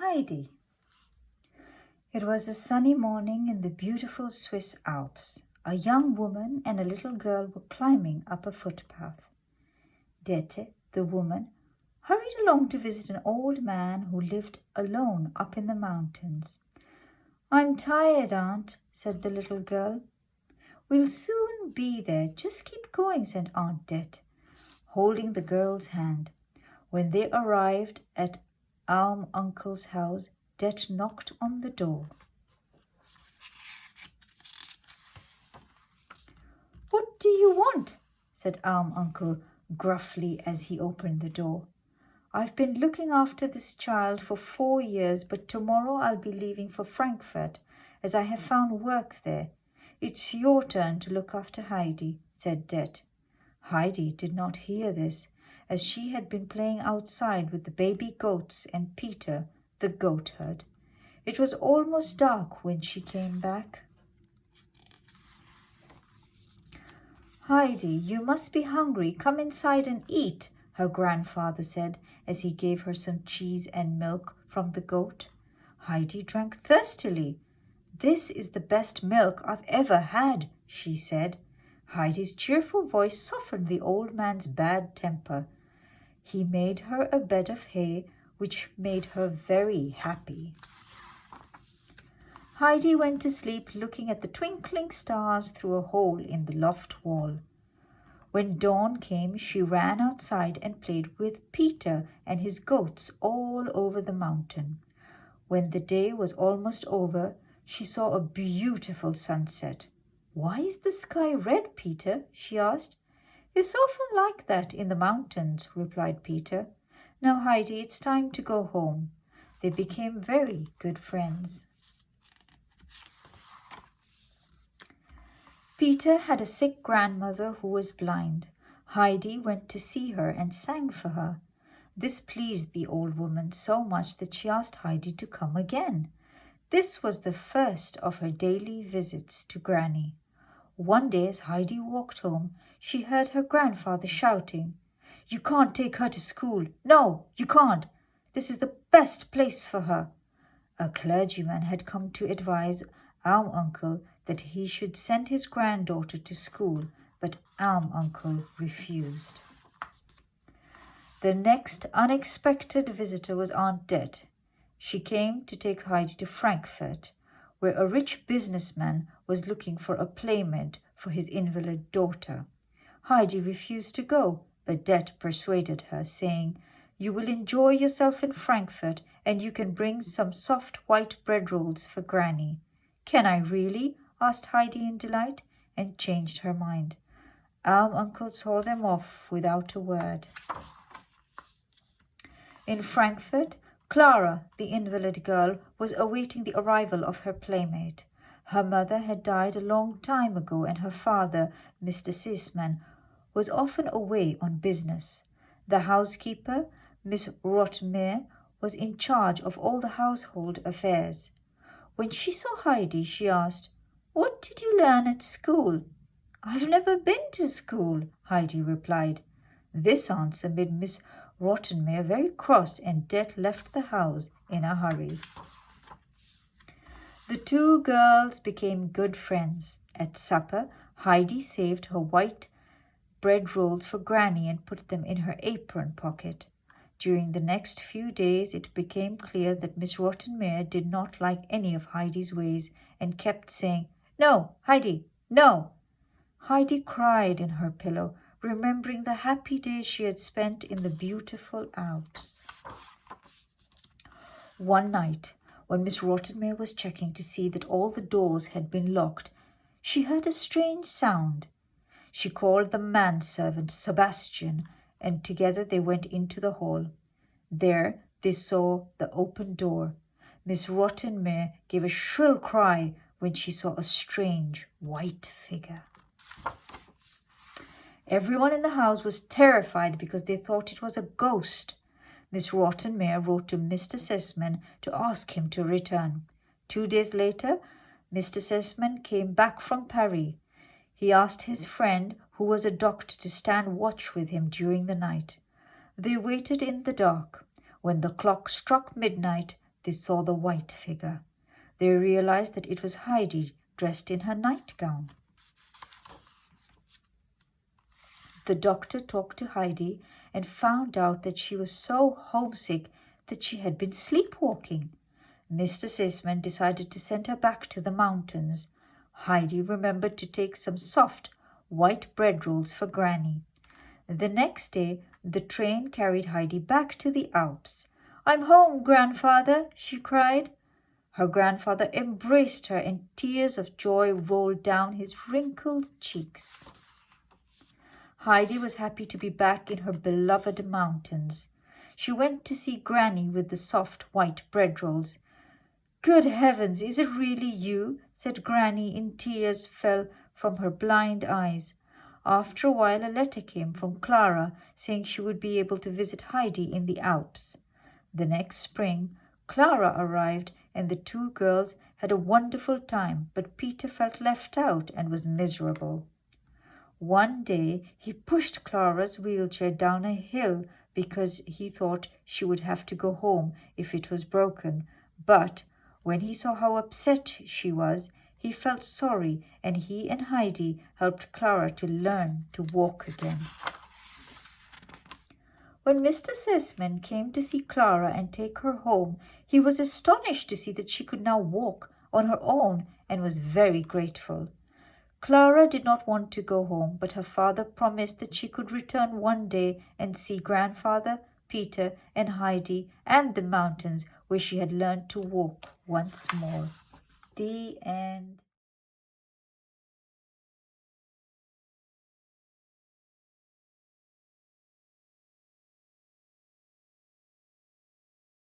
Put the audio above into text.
HEIDI. It was a sunny morning in the beautiful Swiss Alps. A young woman and a little girl were climbing up a footpath. Dete, the woman, hurried along to visit an old man who lived alone up in the mountains. "I'm tired, Aunt," said the little girl. "We'll soon be there. Just keep going," said Aunt Det, holding the girl's hand. When they arrived at Uncle's house, Det knocked on the door. "What do you want?" said Uncle gruffly as he opened the door. "I've been looking after this child for 4 years, but tomorrow I'll be leaving for Frankfurt, as I have found work there. It's your turn to look after HEIDI," said Det. HEIDI did not hear this, as she had been playing outside with the baby goats and Peter, the goatherd. It was almost dark when she came back. "HEIDI, you must be hungry. Come inside and eat," her grandfather said as he gave her some cheese and milk from the goat. HEIDI drank thirstily. "This is the best milk I've ever had," she said. HEIDI's cheerful voice softened the old man's bad temper. He made her a bed of hay, which made her very happy. HEIDI went to sleep looking at the twinkling stars through a hole in the loft wall. When dawn came, she ran outside and played with Peter and his goats all over the mountain. When the day was almost over, she saw a beautiful sunset. "Why is the sky red, Peter?" she asked. "It's often like that in the mountains," replied Peter. "Now, HEIDI, it's time to go home." They became very good friends. Peter had a sick grandmother who was blind. HEIDI went to see her and sang for her. This pleased the old woman so much that she asked HEIDI to come again. This was the first of her daily visits to Granny. One day as HEIDI walked home, she heard her grandfather shouting, "You can't take her to school. No, you can't. This is the best place for her." A clergyman had come to advise Uncle that he should send his granddaughter to school, but Uncle refused. The next unexpected visitor was Aunt Det. She came to take HEIDI to Frankfurt, where a rich businessman was looking for a playmate for his invalid daughter. HEIDI refused to go, but Det persuaded her, saying, "You will enjoy yourself in Frankfurt, and you can bring some soft white bread rolls for Granny." "Can I really?" asked HEIDI in delight, and changed her mind. Uncle saw them off without a word. In Frankfurt, Clara, the invalid girl, was awaiting the arrival of her playmate. Her mother had died a long time ago, and her father, Mr. Sisman, was often away on business. The housekeeper, Miss Rotmere, was in charge of all the household affairs. When she saw HEIDI, she asked, "What did you learn at school?" "I've never been to school," HEIDI replied. This answer made Miss Rottenmeier very cross, and Det left the house in a hurry. The two girls became good friends. At supper, HEIDI saved her white bread rolls for Granny and put them in her apron pocket. During the next few days, it became clear that Miss Rottenmeier did not like any of HEIDI's ways and kept saying, "No, HEIDI, no." HEIDI cried in her pillow, remembering the happy days she had spent in the beautiful Alps. One night, when Miss Rottenmeier was checking to see that all the doors had been locked, she heard a strange sound. She called the manservant Sebastian, and together they went into the hall. There they saw the open door. Miss Rottenmeier gave a shrill cry when she saw a strange white figure. Everyone in the house was terrified because they thought it was a ghost. Miss Rottenmeier wrote to Mr. Sessman to ask him to return. 2 days later, Mr. Sessman came back from Paris. He asked his friend, who was a doctor, to stand watch with him during the night. They waited in the dark. When the clock struck midnight, they saw the white figure. They realized that it was Heidi dressed in her nightgown. The doctor talked to Heidi and found out that she was so homesick that she had been sleepwalking. Mr. Sisman decided to send her back to the mountains. Heidi remembered to take some soft, white bread rolls for Granny. The next day, the train carried Heidi back to the Alps. "I'm home, grandfather," she cried. Her grandfather embraced her and tears of joy rolled down his wrinkled cheeks. Heidi was happy to be back in her beloved mountains. She went to see Granny with the soft white bread rolls. "Good heavens, is it really you?" said Granny, and tears fell from her blind eyes. After a while, a letter came from Clara saying she would be able to visit Heidi in the Alps. The next spring, Clara arrived and the two girls had a wonderful time, but Peter felt left out and was miserable. One day, he pushed Clara's wheelchair down a hill because he thought she would have to go home if it was broken. But when he saw how upset she was, he felt sorry, and he and Heidi helped Clara to learn to walk again. When Mr. Sisman came to see Clara and take her home, he was astonished to see that she could now walk on her own and was very grateful. Clara did not want to go home, but her father promised that she could return one day and see Grandfather, Peter, and Heidi and the mountains where she had learned to walk once more. The end.